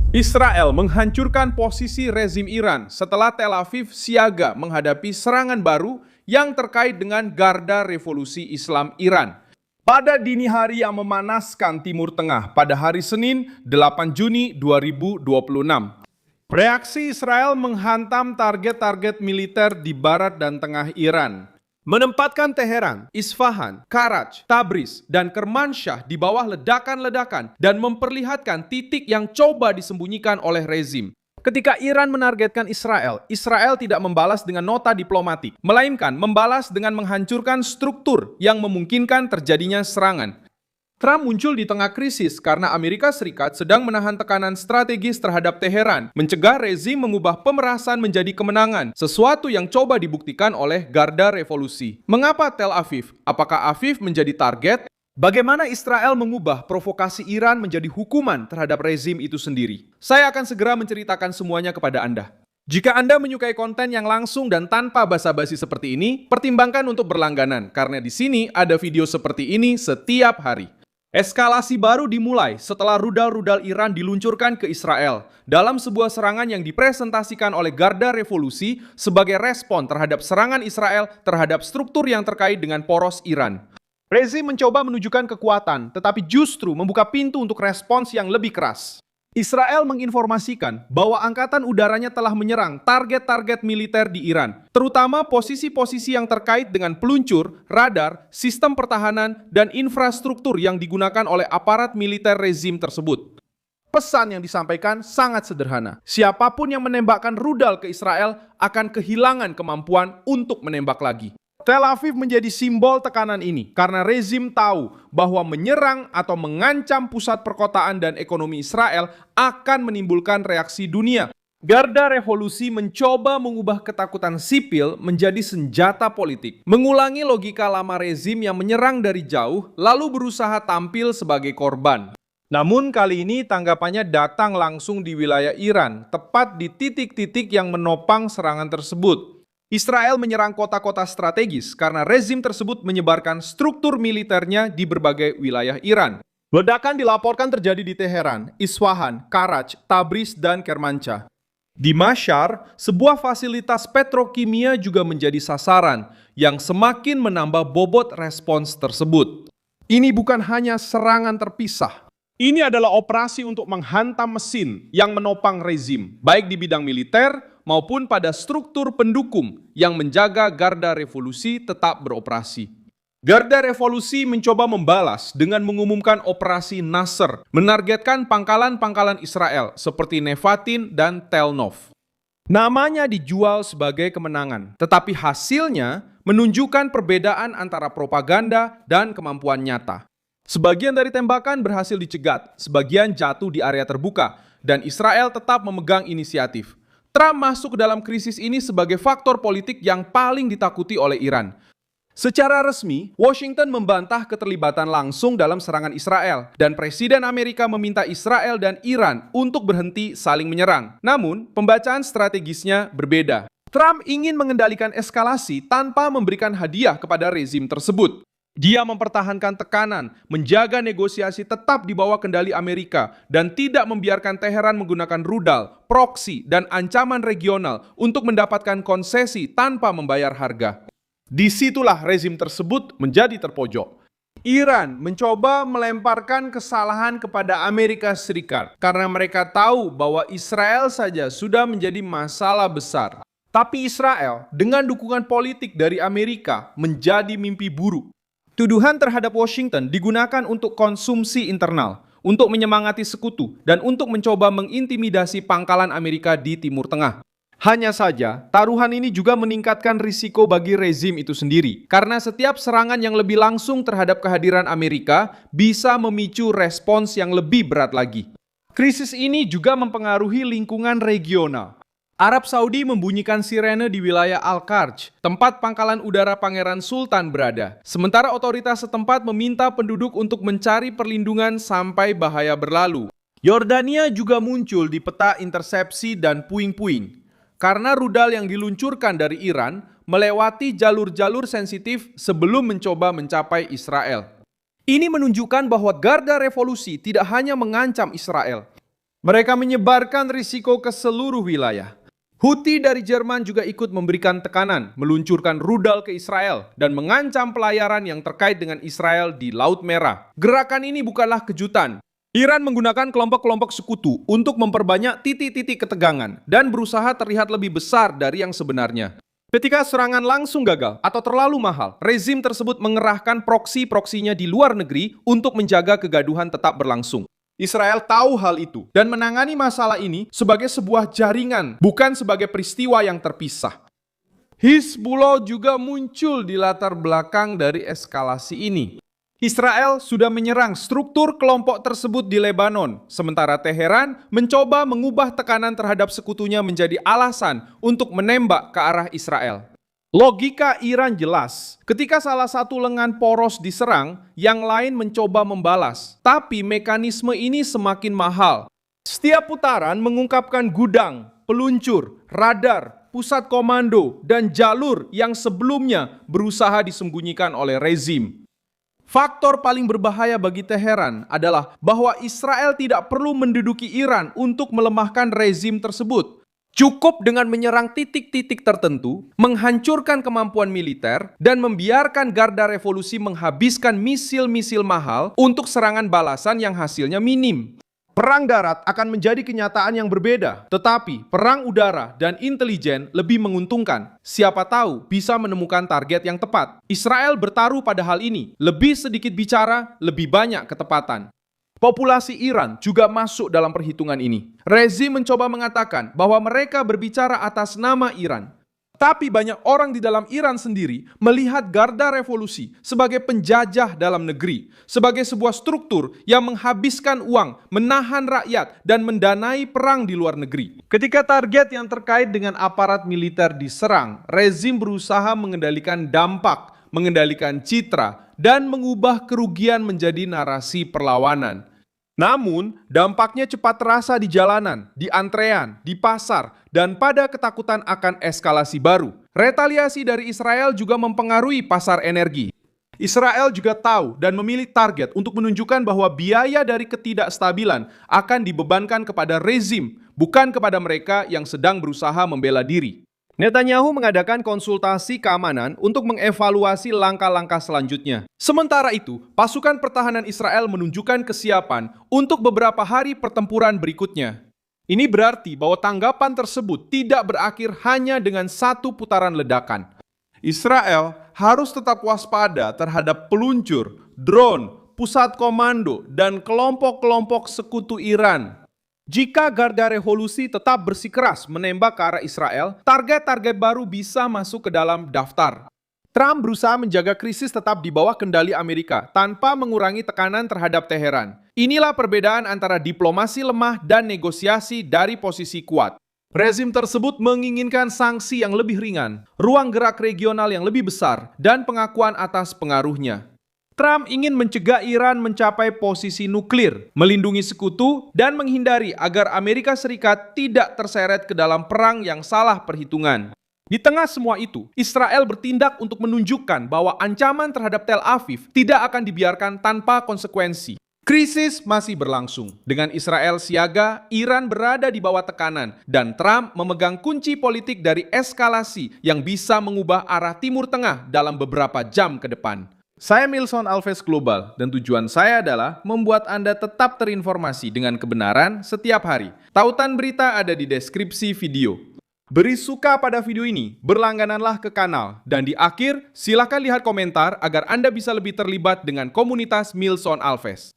Israel menghancurkan posisi rezim Iran setelah Tel Aviv siaga menghadapi serangan baru yang terkait dengan Garda Revolusi Islam Iran. Pada dini hari yang memanaskan Timur Tengah pada hari Senin 8 Juni 2026. Reaksi Israel menghantam target-target militer di barat dan tengah Iran. Menempatkan Teheran, Isfahan, Karaj, Tabriz, dan Kermanshah di bawah ledakan-ledakan dan memperlihatkan titik yang coba disembunyikan oleh rezim. Ketika Iran menargetkan Israel, Israel tidak membalas dengan nota diplomatik, melainkan membalas dengan menghancurkan struktur yang memungkinkan terjadinya serangan. Trump muncul di tengah krisis karena Amerika Serikat sedang menahan tekanan strategis terhadap Teheran, mencegah rezim mengubah pemerasan menjadi kemenangan, sesuatu yang coba dibuktikan oleh Garda Revolusi. Mengapa Tel Aviv? Apakah Aviv menjadi target? Bagaimana Israel mengubah provokasi Iran menjadi hukuman terhadap rezim itu sendiri? Saya akan segera menceritakan semuanya kepada Anda. Jika Anda menyukai konten yang langsung dan tanpa basa-basi seperti ini, pertimbangkan untuk berlangganan, karena di sini ada video seperti ini setiap hari. Eskalasi baru dimulai setelah rudal-rudal Iran diluncurkan ke Israel dalam sebuah serangan yang dipresentasikan oleh Garda Revolusi sebagai respon terhadap serangan Israel terhadap struktur yang terkait dengan poros Iran. Rezim mencoba menunjukkan kekuatan, tetapi justru membuka pintu untuk respons yang lebih keras. Israel menginformasikan bahwa angkatan udaranya telah menyerang target-target militer di Iran, terutama posisi-posisi yang terkait dengan peluncur, radar, sistem pertahanan, dan infrastruktur yang digunakan oleh aparat militer rezim tersebut. Pesan yang disampaikan sangat sederhana. Siapapun yang menembakkan rudal ke Israel akan kehilangan kemampuan untuk menembak lagi. Tel Aviv menjadi simbol tekanan ini karena rezim tahu bahwa menyerang atau mengancam pusat perkotaan dan ekonomi Israel akan menimbulkan reaksi dunia. Garda Revolusi mencoba mengubah ketakutan sipil menjadi senjata politik, mengulangi logika lama rezim yang menyerang dari jauh lalu berusaha tampil sebagai korban. Namun kali ini tanggapannya datang langsung di wilayah Iran, tepat di titik-titik yang menopang serangan tersebut. Israel menyerang kota-kota strategis karena rezim tersebut menyebarkan struktur militernya di berbagai wilayah Iran. Ledakan dilaporkan terjadi di Teheran, Isfahan, Karaj, Tabriz, dan Kermanshah. Di Mashhad, sebuah fasilitas petrokimia juga menjadi sasaran yang semakin menambah bobot respons tersebut. Ini bukan hanya serangan terpisah. Ini adalah operasi untuk menghantam mesin yang menopang rezim, baik di bidang militer maupun pada struktur pendukung yang menjaga Garda Revolusi tetap beroperasi. Garda Revolusi mencoba membalas dengan mengumumkan operasi Nasr, menargetkan pangkalan-pangkalan Israel seperti Nevatin dan Tel Nov. Namanya dijual sebagai kemenangan, tetapi hasilnya menunjukkan perbedaan antara propaganda dan kemampuan nyata. Sebagian dari tembakan berhasil dicegat, sebagian jatuh di area terbuka, dan Israel tetap memegang inisiatif. Trump masuk ke dalam krisis ini sebagai faktor politik yang paling ditakuti oleh Iran. Secara resmi, Washington membantah keterlibatan langsung dalam serangan Israel, dan Presiden Amerika meminta Israel dan Iran untuk berhenti saling menyerang. Namun, pembacaan strategisnya berbeda. Trump ingin mengendalikan eskalasi tanpa memberikan hadiah kepada rezim tersebut. Dia mempertahankan tekanan, menjaga negosiasi tetap di bawah kendali Amerika, dan tidak membiarkan Teheran menggunakan rudal, proksi, dan ancaman regional untuk mendapatkan konsesi tanpa membayar harga. Disitulah rezim tersebut menjadi terpojok. Iran mencoba melemparkan kesalahan kepada Amerika Serikat karena mereka tahu bahwa Israel saja sudah menjadi masalah besar. Tapi Israel, dengan dukungan politik dari Amerika, menjadi mimpi buruk. Tuduhan terhadap Washington digunakan untuk konsumsi internal, untuk menyemangati sekutu, dan untuk mencoba mengintimidasi pangkalan Amerika di Timur Tengah. Hanya saja, taruhan ini juga meningkatkan risiko bagi rezim itu sendiri, karena setiap serangan yang lebih langsung terhadap kehadiran Amerika bisa memicu respons yang lebih berat lagi. Krisis ini juga mempengaruhi lingkungan regional. Arab Saudi membunyikan sirene di wilayah Al-Karj, tempat pangkalan udara Pangeran Sultan berada. Sementara otoritas setempat meminta penduduk untuk mencari perlindungan sampai bahaya berlalu. Yordania juga muncul di peta intersepsi dan puing-puing, karena rudal yang diluncurkan dari Iran melewati jalur-jalur sensitif sebelum mencoba mencapai Israel. Ini menunjukkan bahwa Garda Revolusi tidak hanya mengancam Israel, Mereka menyebarkan risiko ke seluruh wilayah. Houthi dari Jerman juga ikut memberikan tekanan, meluncurkan rudal ke Israel, dan mengancam pelayaran yang terkait dengan Israel di Laut Merah. Gerakan ini bukanlah kejutan. Iran menggunakan kelompok-kelompok sekutu untuk memperbanyak titik-titik ketegangan dan berusaha terlihat lebih besar dari yang sebenarnya. Ketika serangan langsung gagal atau terlalu mahal, rezim tersebut mengerahkan proksi-proksinya di luar negeri untuk menjaga kegaduhan tetap berlangsung. Israel tahu hal itu dan menangani masalah ini sebagai sebuah jaringan, bukan sebagai peristiwa yang terpisah. Hizbullah juga muncul di latar belakang dari eskalasi ini. Israel sudah menyerang struktur kelompok tersebut di Lebanon, sementara Teheran mencoba mengubah tekanan terhadap sekutunya menjadi alasan untuk menembak ke arah Israel. Logika Iran jelas, ketika salah satu lengan poros diserang, yang lain mencoba membalas. Tapi mekanisme ini semakin mahal. Setiap putaran mengungkapkan gudang, peluncur, radar, pusat komando, dan jalur yang sebelumnya berusaha disembunyikan oleh rezim. Faktor paling berbahaya bagi Teheran adalah bahwa Israel tidak perlu menduduki Iran untuk melemahkan rezim tersebut. Cukup dengan menyerang titik-titik tertentu, menghancurkan kemampuan militer, dan membiarkan Garda Revolusi menghabiskan misil-misil mahal untuk serangan balasan yang hasilnya minim. Perang darat akan menjadi kenyataan yang berbeda, tetapi perang udara dan intelijen lebih menguntungkan. Siapa tahu bisa menemukan target yang tepat. Israel bertaruh pada hal ini, lebih sedikit bicara, lebih banyak ketepatan. Populasi Iran juga masuk dalam perhitungan ini. Rezim mencoba mengatakan bahwa mereka berbicara atas nama Iran. Tapi banyak orang di dalam Iran sendiri melihat Garda Revolusi sebagai penjajah dalam negeri, sebagai sebuah struktur yang menghabiskan uang, menahan rakyat, dan mendanai perang di luar negeri. Ketika target yang terkait dengan aparat militer diserang, rezim berusaha mengendalikan dampak, mengendalikan citra, dan mengubah kerugian menjadi narasi perlawanan. Namun, dampaknya cepat terasa di jalanan, di antrean, di pasar, dan pada ketakutan akan eskalasi baru. Retaliasi dari Israel juga mempengaruhi pasar energi. Israel juga tahu dan memilih target untuk menunjukkan bahwa biaya dari ketidakstabilan akan dibebankan kepada rezim, bukan kepada mereka yang sedang berusaha membela diri. Netanyahu mengadakan konsultasi keamanan untuk mengevaluasi langkah-langkah selanjutnya. Sementara itu, pasukan pertahanan Israel menunjukkan kesiapan untuk beberapa hari pertempuran berikutnya. Ini berarti bahwa tanggapan tersebut tidak berakhir hanya dengan satu putaran ledakan. Israel harus tetap waspada terhadap peluncur, drone, pusat komando, dan kelompok-kelompok sekutu Iran. Jika Garda Revolusi tetap bersikeras menembak ke arah Israel, target-target baru bisa masuk ke dalam daftar. Trump berusaha menjaga krisis tetap di bawah kendali Amerika tanpa mengurangi tekanan terhadap Teheran. Inilah perbedaan antara diplomasi lemah dan negosiasi dari posisi kuat. Rezim tersebut menginginkan sanksi yang lebih ringan, ruang gerak regional yang lebih besar, dan pengakuan atas pengaruhnya. Trump ingin mencegah Iran mencapai posisi nuklir, melindungi sekutu, dan menghindari agar Amerika Serikat tidak terseret ke dalam perang yang salah perhitungan. Di tengah semua itu, Israel bertindak untuk menunjukkan bahwa ancaman terhadap Tel Aviv tidak akan dibiarkan tanpa konsekuensi. Krisis masih berlangsung. Dengan Israel siaga, Iran berada di bawah tekanan, dan Trump memegang kunci politik dari eskalasi yang bisa mengubah arah Timur Tengah dalam beberapa jam ke depan. Saya Milson Alves Global, dan tujuan saya adalah membuat Anda tetap terinformasi dengan kebenaran setiap hari. Tautan berita ada di deskripsi video. Beri suka pada video ini, berlanggananlah ke kanal, dan di akhir silakan lihat komentar agar Anda bisa lebih terlibat dengan komunitas Milson Alves.